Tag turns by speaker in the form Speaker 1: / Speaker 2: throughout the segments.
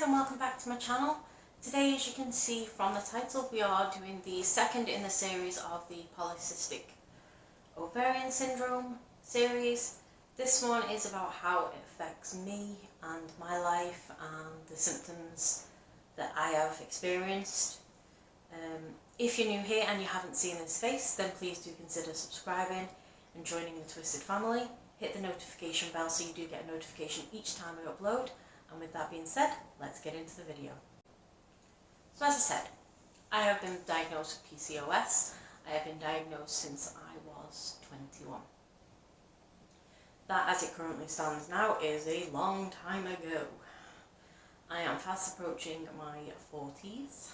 Speaker 1: guys, and welcome back to my channel. Today, as you can see from the title, we are doing the second in the series of the polycystic ovarian syndrome series. This one is about how it affects me and my life and the symptoms that I have experienced. If you're new here and you haven't seen this face, then please do consider subscribing and joining the Twisted family. Hit the notification bell so you do get a notification each time I upload. And with that being said, let's get into the video. So as I said, I have been diagnosed with PCOS. I have been diagnosed since I was 21. That, as it currently stands now, is a long time ago. I am fast approaching my 40s,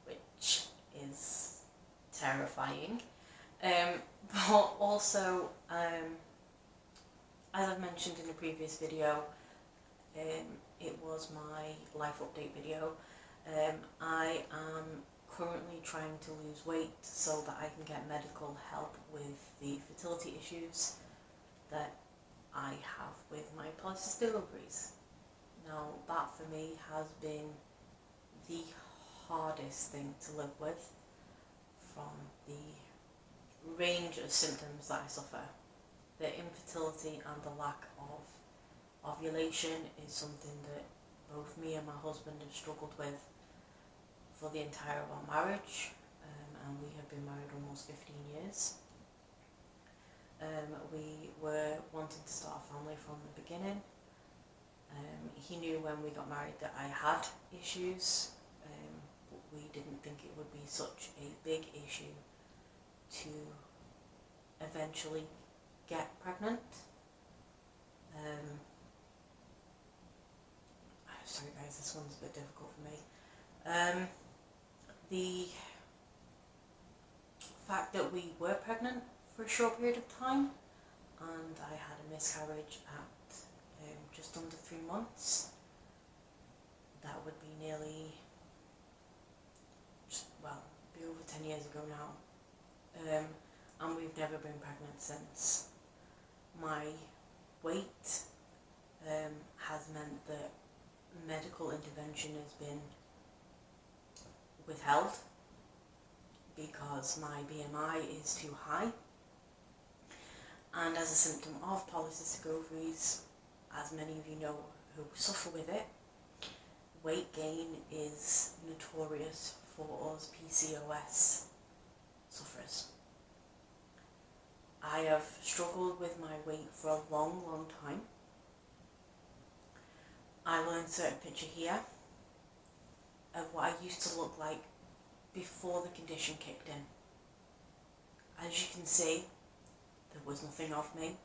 Speaker 1: which is terrifying. But also, as I've mentioned in a previous video, it was my life update video. I am currently trying to lose weight so that I can get medical help with the fertility issues that I have with my polycystic ovaries. Now, that for me has been the hardest thing to live with, from the range of symptoms that I suffer. The infertility and the lack of ovulation is something that both me and my husband have struggled with for the entire of our marriage, and we have been married almost 15 years. We were wanting to start a family from the beginning. He knew when we got married that I had issues, but we didn't think it would be such a big issue to eventually get pregnant. Sorry guys, this one's a bit difficult for me. The fact that we were pregnant for a short period of time, and I had a miscarriage at just under 3 months. That would be nearly, be over 10 years ago now. And we've never been pregnant since. My weight has meant that medical intervention has been withheld because my BMI is too high, and as a symptom of polycystic ovaries, as many of you know who suffer with it, weight gain is notorious for us PCOS sufferers. I have struggled with my weight for a long time. I will insert a picture here of what I used to look like before the condition kicked in. As you can see, there was nothing of me.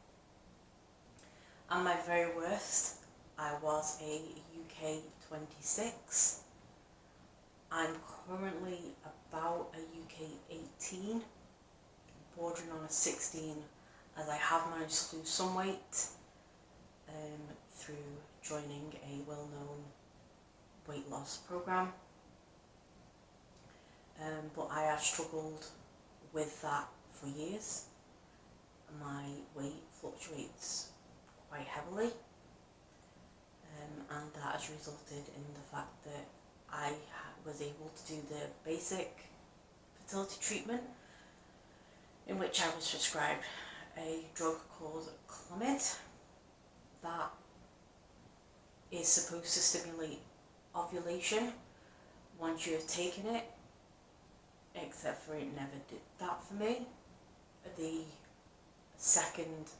Speaker 1: At my very worst, I was a UK 26. I'm currently about a UK 18, bordering on a 16, as I have managed to lose some weight through joining a well-known weight loss program. But I have struggled with that for years. My weight fluctuates quite heavily, and that has resulted in the fact that I was able to do the basic fertility treatment, in which I was prescribed a drug called Clomid that is supposed to stimulate ovulation once you have taken it, except for it never did that for me. The second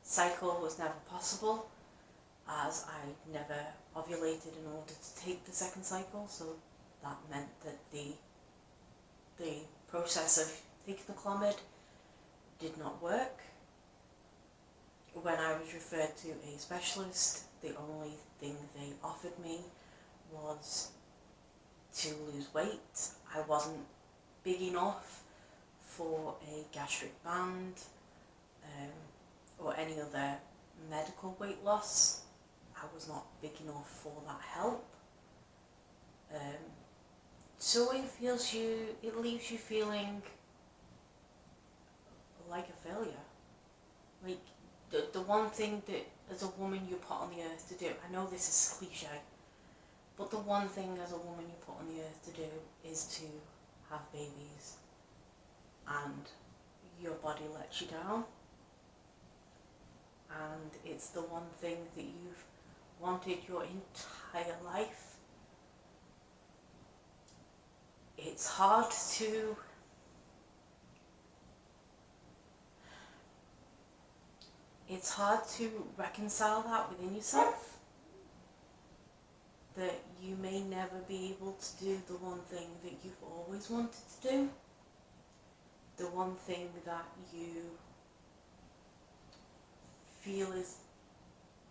Speaker 1: cycle was never possible, as I never ovulated in order to take the second cycle, so that meant that the process of taking the Clomid did not work. When I was referred to a specialist, the only thing they offered me was to lose weight. I wasn't big enough for a gastric band or any other medical weight loss. I was not big enough for that help. So it leaves you feeling like a failure. Like the one thing that as a woman you're put on the earth to do, I know this is cliche, but the one thing as a woman you're put on the earth to do is to have babies, and your body lets you down, and it's the one thing that you've wanted your entire life. It's hard to reconcile that within yourself, that you may never be able to do the one thing that you've always wanted to do, the one thing that you feel is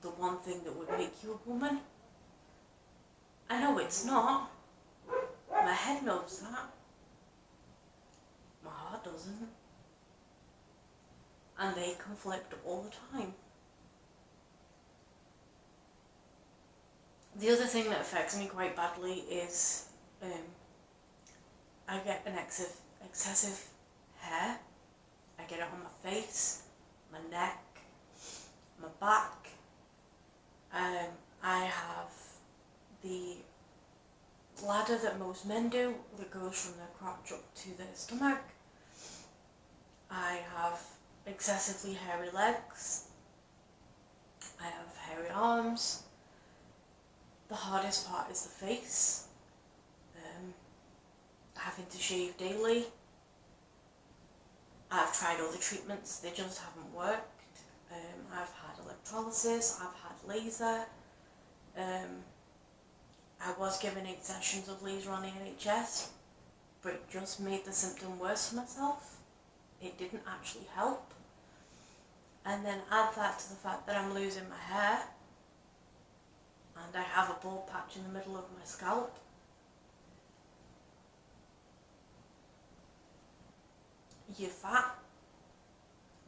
Speaker 1: the one thing that would make you a woman. I know it's not. My head knows that. My heart doesn't. And they conflict all the time. The other thing that affects me quite badly is I get an excessive hair. I get it on my face, my neck, my back. I have the bladder that most men do, that goes from their crotch up to their stomach. I have excessively hairy legs. I have hairy arms. The hardest part is the face. Having to shave daily. I've tried all the treatments, they just haven't worked. I've had electrolysis, I've had laser. I was given 8 sessions of laser on the NHS, but it just made the symptom worse for myself. It didn't actually help. And then add that to the fact that I'm losing my hair, and I have a bald patch in the middle of my scalp. You're fat.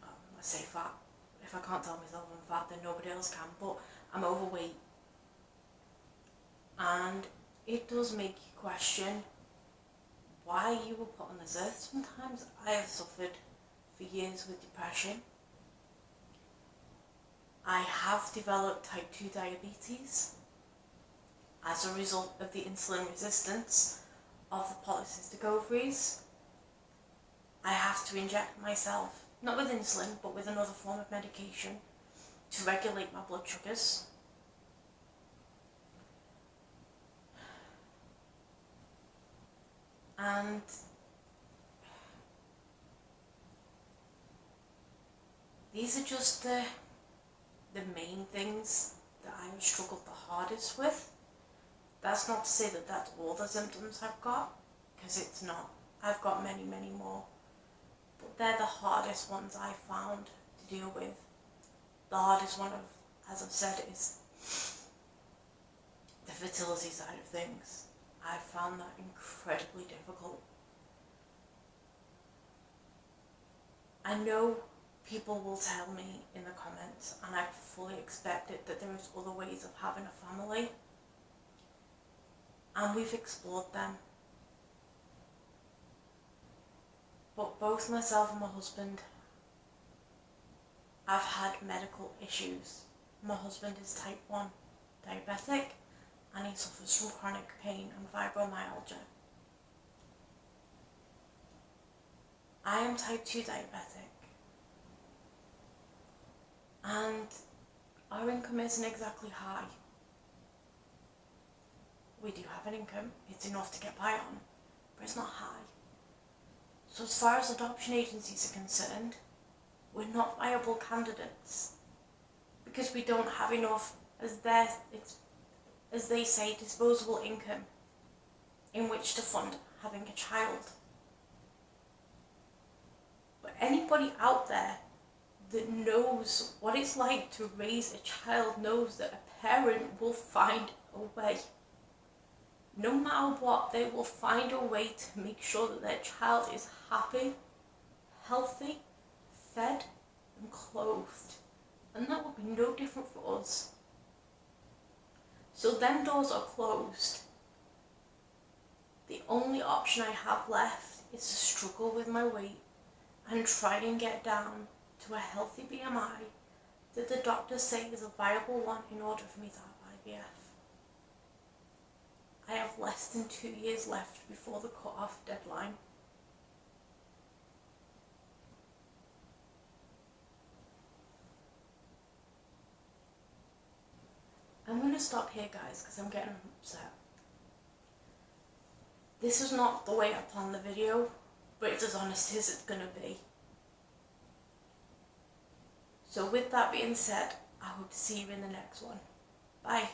Speaker 1: Well, I say fat. If I can't tell myself I'm fat, then nobody else can, but I'm overweight. And it does make you question why you were put on this earth sometimes. I have suffered for years with depression. I have developed type 2 diabetes as a result of the insulin resistance of the polycystic ovaries. I have to inject myself, not with insulin, but with another form of medication to regulate my blood sugars. And these are just the main things that I have struggled the hardest with. That's not to say that that's all the symptoms I've got, because it's not. I've got many, many more. But they're the hardest ones I've found to deal with. The hardest one, as I've said, is the fertility side of things. I found that incredibly difficult. I know people will tell me in the comments, and I fully expect it, that there is other ways of having a family. And we've explored them. But both myself and my husband have had medical issues. My husband is type 1 diabetic, and he suffers from chronic pain and fibromyalgia. I am type 2 diabetic, and our income isn't exactly high. We do have an income, it's enough to get by on, but it's not high. So as far as adoption agencies are concerned, we're not viable candidates, because we don't have enough, as they say, disposable income in which to fund having a child. But anybody out there that knows what it's like to raise a child knows that a parent will find a way. No matter what, they will find a way to make sure that their child is happy, healthy, fed and clothed. And that would be no different for us. So them doors are closed. The only option I have left is to struggle with my weight and try and get down to a healthy BMI Did the doctor say is a viable one in order for me to have IVF? I have less than 2 years left before the cut-off deadline. I'm going to stop here, guys, because I'm getting upset. This is not the way I planned the video, but it's as honest as it's going to be. So with that being said, I hope to see you in the next one. Bye.